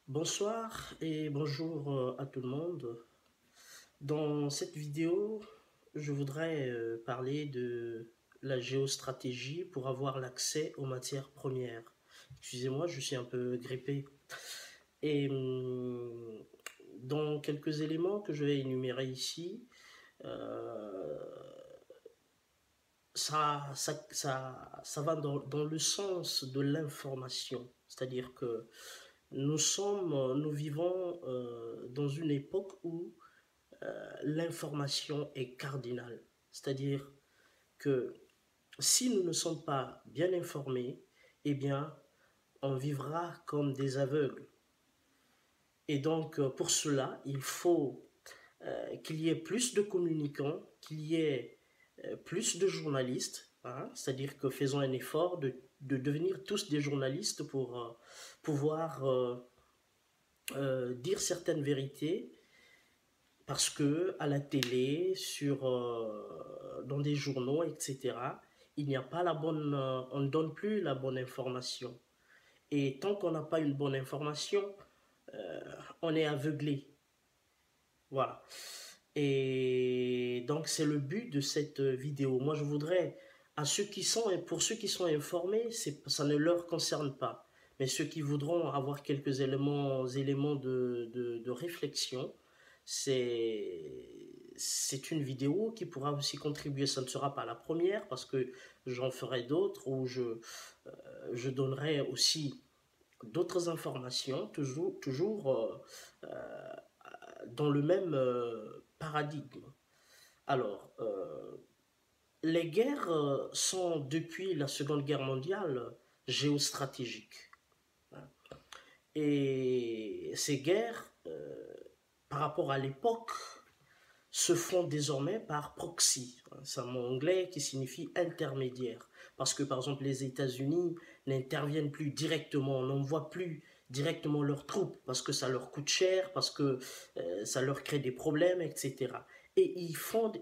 Bonsoir et bonjour à tout le monde. Dans cette vidéo, je voudrais parler de la géostratégie pour avoir l'accès aux matières premières. Excusez-moi, je suis un peu grippé. Et dans quelques éléments que je vais énumérer ici, euh, ça va dans le sens de l'information. C'est-à-dire que nous vivons dans une époque où l'information est cardinale. C'est-à-dire que si nous ne sommes pas bien informés, eh bien, on vivra comme des aveugles. Et donc, pour cela, il faut qu'il y ait plus de communicants, qu'il y ait plus de journalistes, hein, c'est-à-dire que faisons un effort de devenir tous des journalistes pour pouvoir dire certaines vérités parce que à la télé, dans des journaux, etc., il n'y a pas la bonne, on ne donne plus la bonne information. Et tant qu'on n'a pas une bonne information, euh, on est aveuglé. Voilà. Et donc c'est le but de cette vidéo. Moi, je voudrais pour ceux qui sont informés, ça ne leur concerne pas. Mais ceux qui voudront avoir quelques éléments de réflexion, c'est une vidéo qui pourra aussi contribuer. Ça ne sera pas la première parce que j'en ferai d'autres où je donnerai aussi d'autres informations, toujours dans le même paradigme. Alors, les guerres sont, depuis la Seconde Guerre mondiale, géostratégiques. Et ces guerres, par rapport à l'époque, se font désormais par proxy. C'est un mot anglais qui signifie intermédiaire. Parce que, par exemple, les États-Unis n'interviennent plus directement, on n'envoie plus directement leurs troupes, parce que ça leur coûte cher, parce que ça leur crée des problèmes, etc. Et ils font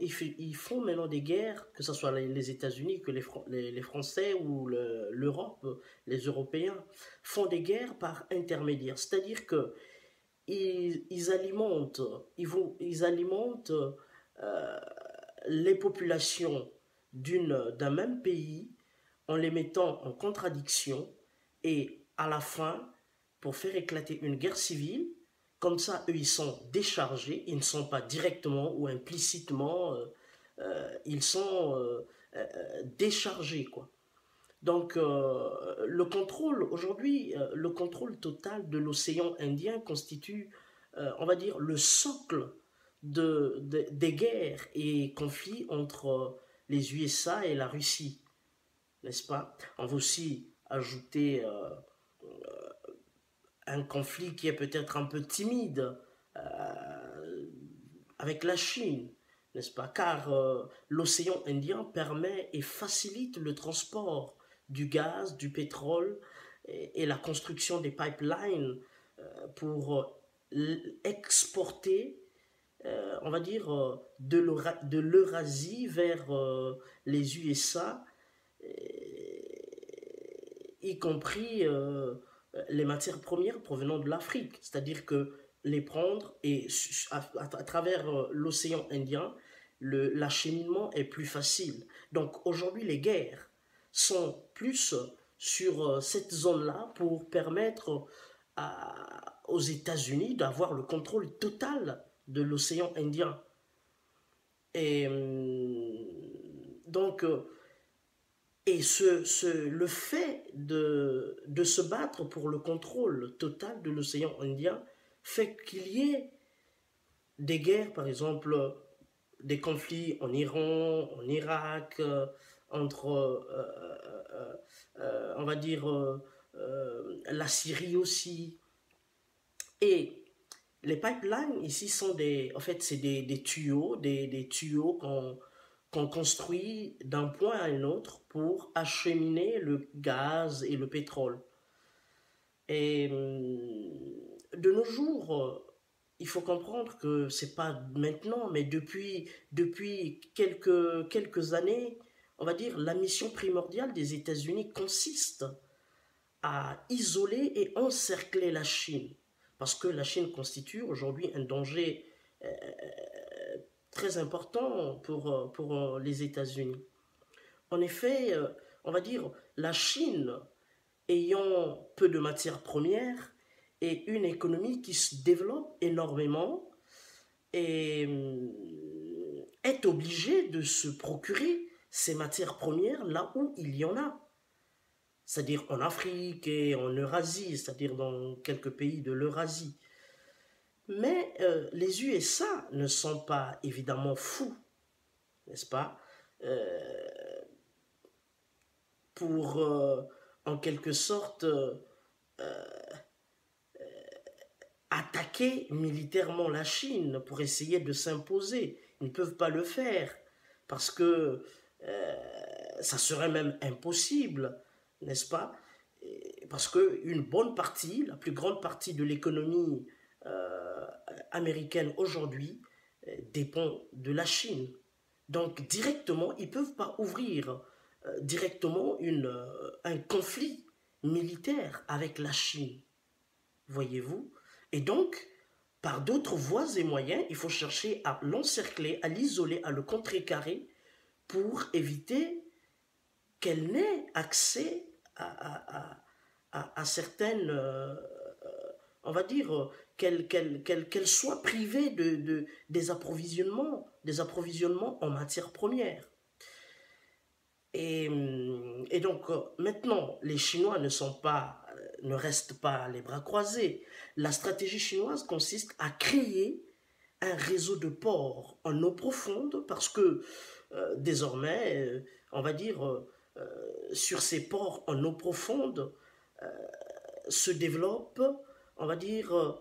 maintenant des guerres, que ce soit les États-Unis, que les Français ou l'Europe, les Européens, font des guerres par intermédiaire. C'est-à-dire que ils alimentent, ils alimentent euh, les populations d'un même pays en les mettant en contradiction et à la fin, pour faire éclater une guerre civile, comme ça, eux, ils sont déchargés, ils ne sont pas directement ou implicitement, ils sont déchargés, quoi. Donc, le contrôle total de l'océan Indien constitue, on va dire, le socle des guerres et conflits entre les USA et la Russie, n'est-ce pas? On va aussi ajouter un conflit qui est peut-être un peu timide avec la Chine, n'est-ce pas? Car l'océan Indien permet et facilite le transport du gaz, du pétrole et la construction des pipelines pour exporter, on va dire, de l'Eurasie vers les USA, y compris les matières premières provenant de l'Afrique. C'est-à-dire que les prendre et à travers l'océan Indien, l'acheminement est plus facile. Donc aujourd'hui, les guerres sont plus sur cette zone-là pour permettre aux États-Unis d'avoir le contrôle total de l'océan Indien. Et donc, le fait de se battre pour le contrôle total de l'océan Indien fait qu'il y ait des guerres, par exemple, des conflits en Iran, en Irak, entre, on va dire, la Syrie aussi. Et les pipelines ici sont en fait, c'est des tuyaux qu'on construit d'un point à un autre pour acheminer le gaz et le pétrole. Et de nos jours, il faut comprendre que c'est pas maintenant, mais depuis quelques années, on va dire, la mission primordiale des États-Unis consiste à isoler et encercler la Chine. parce que la Chine constitue aujourd'hui un danger très important pour les États-Unis. En effet, on va dire, la Chine, ayant peu de matières premières et une économie qui se développe énormément, et est obligée de se procurer ces matières premières là où il y en a. C'est-à-dire en Afrique et en Eurasie, c'est-à-dire dans quelques pays de l'Eurasie. Mais les USA ne sont pas évidemment fous, n'est-ce pas, pour en quelque sorte attaquer militairement la Chine pour essayer de s'imposer. Ils ne peuvent pas le faire parce que ça serait même impossible, n'est-ce pas? Parce qu'une bonne partie, la plus grande partie de l'économie américaine aujourd'hui dépend de la Chine. Donc directement, ils ne peuvent pas ouvrir directement un conflit militaire avec la Chine. Voyez-vous? Et donc, par d'autres voies et moyens, il faut chercher à l'encercler, à l'isoler, à le contrecarrer pour éviter qu'elle n'ait accès à certaines, on va dire, qu'elle soit privée des approvisionnements en matières premières. Et donc, maintenant, les Chinois ne restent pas les bras croisés. La stratégie chinoise consiste à créer un réseau de ports en eau profonde parce que désormais, on va dire, sur ces ports en eau profonde se développe, on va dire,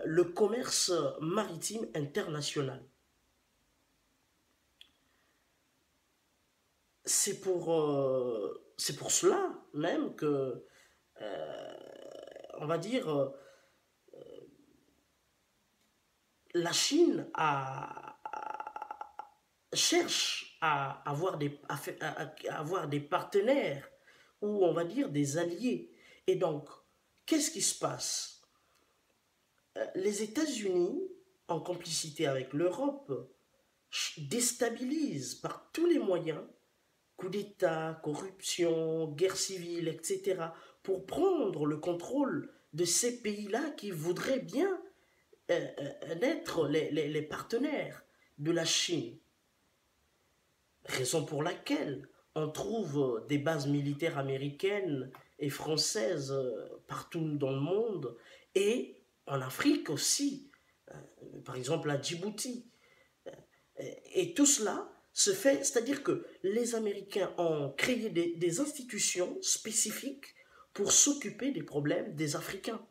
le commerce maritime international. C'est pour cela même que, on va dire, la Chine cherche à avoir des partenaires ou on va dire des alliés. Et donc, qu'est-ce qui se passe? Les États-Unis, en complicité avec l'Europe, déstabilisent par tous les moyens, coup d'État, corruption, guerre civile, etc., pour prendre le contrôle de ces pays-là qui voudraient bien être les partenaires de la Chine. Raison pour laquelle on trouve des bases militaires américaines et françaises partout dans le monde et en Afrique aussi, par exemple à Djibouti. Et tout cela se fait, c'est-à-dire que les Américains ont créé des institutions spécifiques pour s'occuper des problèmes des Africains.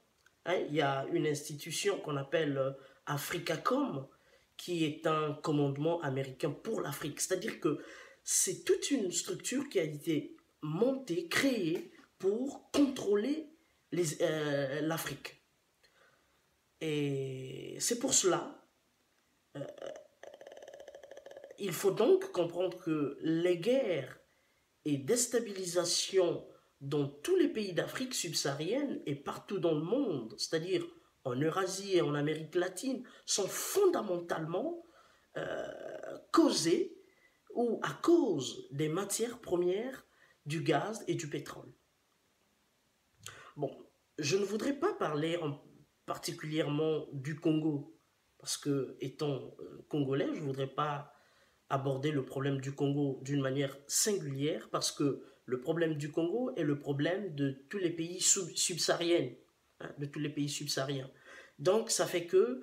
Hein, il y a une institution qu'on appelle Africacom, qui est un commandement américain pour l'Afrique. C'est-à-dire que c'est toute une structure qui a été montée, créée pour contrôler l'Afrique. Et c'est pour cela, il faut donc comprendre que les guerres et déstabilisations dans tous les pays d'Afrique subsaharienne et partout dans le monde, c'est-à-dire en Eurasie et en Amérique latine, sont fondamentalement causées ou à cause des matières premières, du gaz et du pétrole. Bon, je ne voudrais pas parler particulièrement du Congo, parce que étant congolais, je ne voudrais pas aborder le problème du Congo d'une manière singulière, parce que le problème du Congo est le problème de tous les pays subsahariens, hein, de tous les pays subsahariens. Donc ça fait que,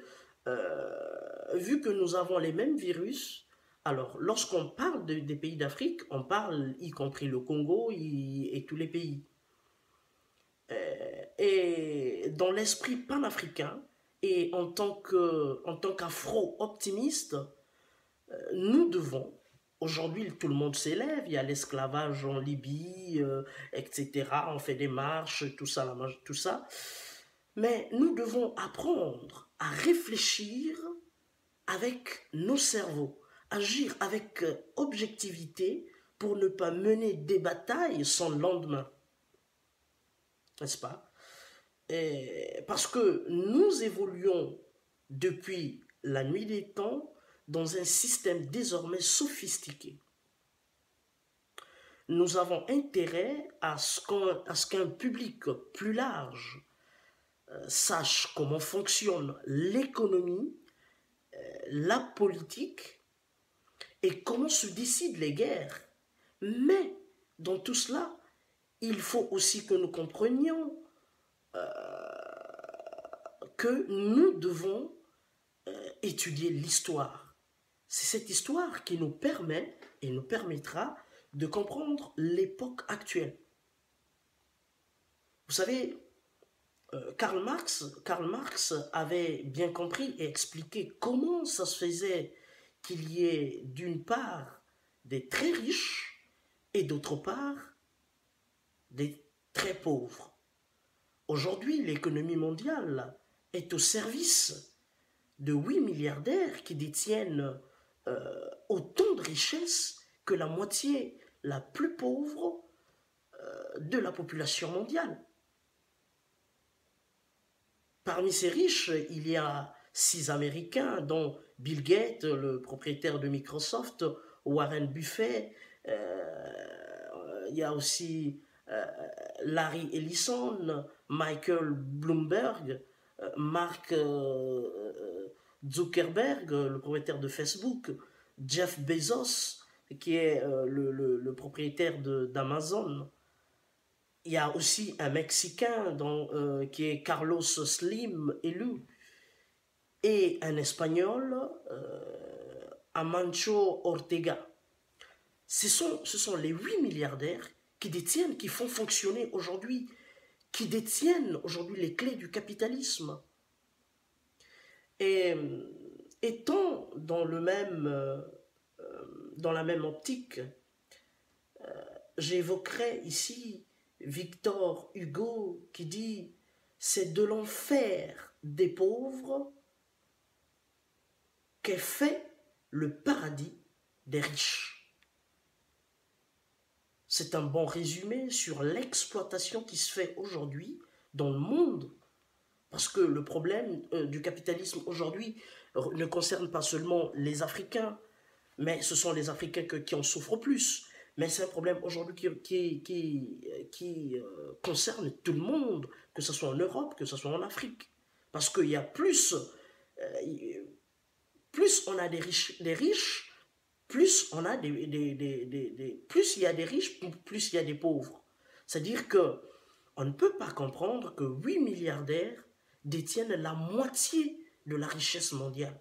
vu que nous avons les mêmes virus, alors lorsqu'on parle des pays d'Afrique, on parle y compris le Congo et tous les pays. Et dans l'esprit panafricain, et en tant qu'afro-optimiste, nous devons, aujourd'hui tout le monde s'élève, il y a l'esclavage en Libye, etc., on fait des marches, tout ça, tout ça, mais nous devons apprendre à réfléchir avec nos cerveaux, agir avec objectivité pour ne pas mener des batailles sans lendemain. N'est-ce pas? Parce que nous évoluons depuis la nuit des temps dans un système désormais sophistiqué. Nous avons intérêt à ce qu'un public plus large sache comment fonctionne l'économie, la politique et comment se décident les guerres. Mais dans tout cela, il faut aussi que nous comprenions que nous devons étudier l'histoire. C'est cette histoire qui nous permet et nous permettra de comprendre l'époque actuelle. Vous savez, Karl Marx avait bien compris et expliqué comment ça se faisait qu'il y ait d'une part des très riches et d'autre part des très pauvres. Aujourd'hui, l'économie mondiale est au service de 8 milliardaires qui détiennent autant de richesses que la moitié la plus pauvre de la population mondiale. Parmi ces riches, il y a 6 Américains, dont Bill Gates, le propriétaire de Microsoft, Warren Buffett, il y a aussi Larry Ellison, Michael Bloomberg, Mark Zuckerberg, le propriétaire de Facebook, Jeff Bezos, qui est le propriétaire d'Amazon. Il y a aussi un Mexicain qui est Carlos Slim Elu et un Espagnol, Amancio Ortega. Ce sont les 8 milliardaires qui font fonctionner aujourd'hui, qui détiennent aujourd'hui les clés du capitalisme. Et étant dans la même optique, j'évoquerai ici Victor Hugo qui dit « C'est de l'enfer des pauvres qu'est fait le paradis des riches ». C'est un bon résumé sur l'exploitation qui se fait aujourd'hui dans le monde. Parce que le problème du capitalisme aujourd'hui ne concerne pas seulement les Africains, mais ce sont les Africains qui en souffrent plus. Mais c'est un problème aujourd'hui qui concerne tout le monde, que ce soit en Europe, que ce soit en Afrique. Parce qu'il y a plus on a des riches, plus on a plus il y a des riches, plus il y a des pauvres. C'est-à-dire que on ne peut pas comprendre que 8 milliardaires détiennent la moitié de la richesse mondiale.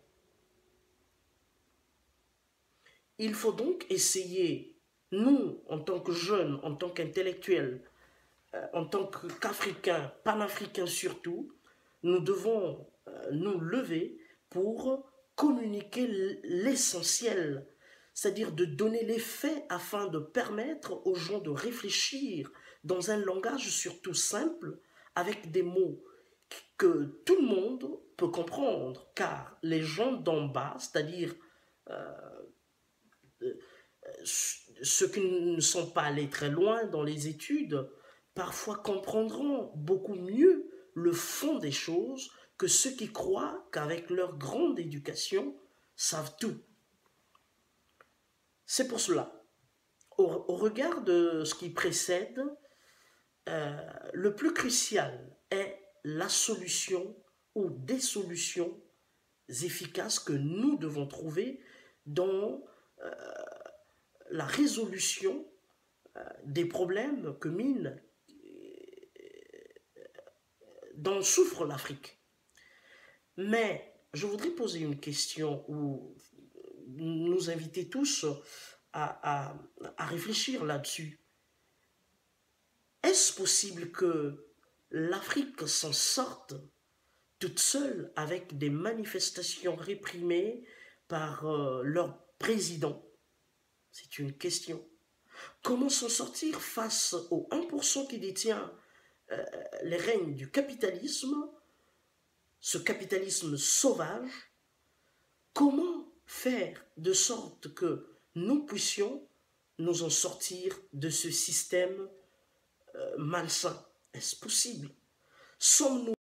Il faut donc essayer, nous, en tant que jeunes, en tant qu'intellectuels, en tant qu'Africains, panafricains surtout, nous devons nous lever pour communiquer l'essentiel, c'est-à-dire de donner les faits afin de permettre aux gens de réfléchir dans un langage surtout simple, avec des mots que tout le monde peut comprendre, car les gens d'en bas, c'est-à-dire ceux qui ne sont pas allés très loin dans les études, parfois comprendront beaucoup mieux le fond des choses que ceux qui croient qu'avec leur grande éducation, savent tout. C'est pour cela, au regard de ce qui précède, le plus crucial est la solution ou des solutions efficaces que nous devons trouver dans la résolution des problèmes que mine dont souffre l'Afrique. Mais je voudrais poser une question ou nous inviter tous à réfléchir là-dessus. Est-ce possible que l'Afrique s'en sorte toute seule avec des manifestations réprimées par leur président? C'est une question. Comment s'en sortir face au 1% qui détient les règnes du capitalisme, ce capitalisme sauvage? Comment faire de sorte que nous puissions nous en sortir de ce système malsain? Est-ce possible? Sommes-nous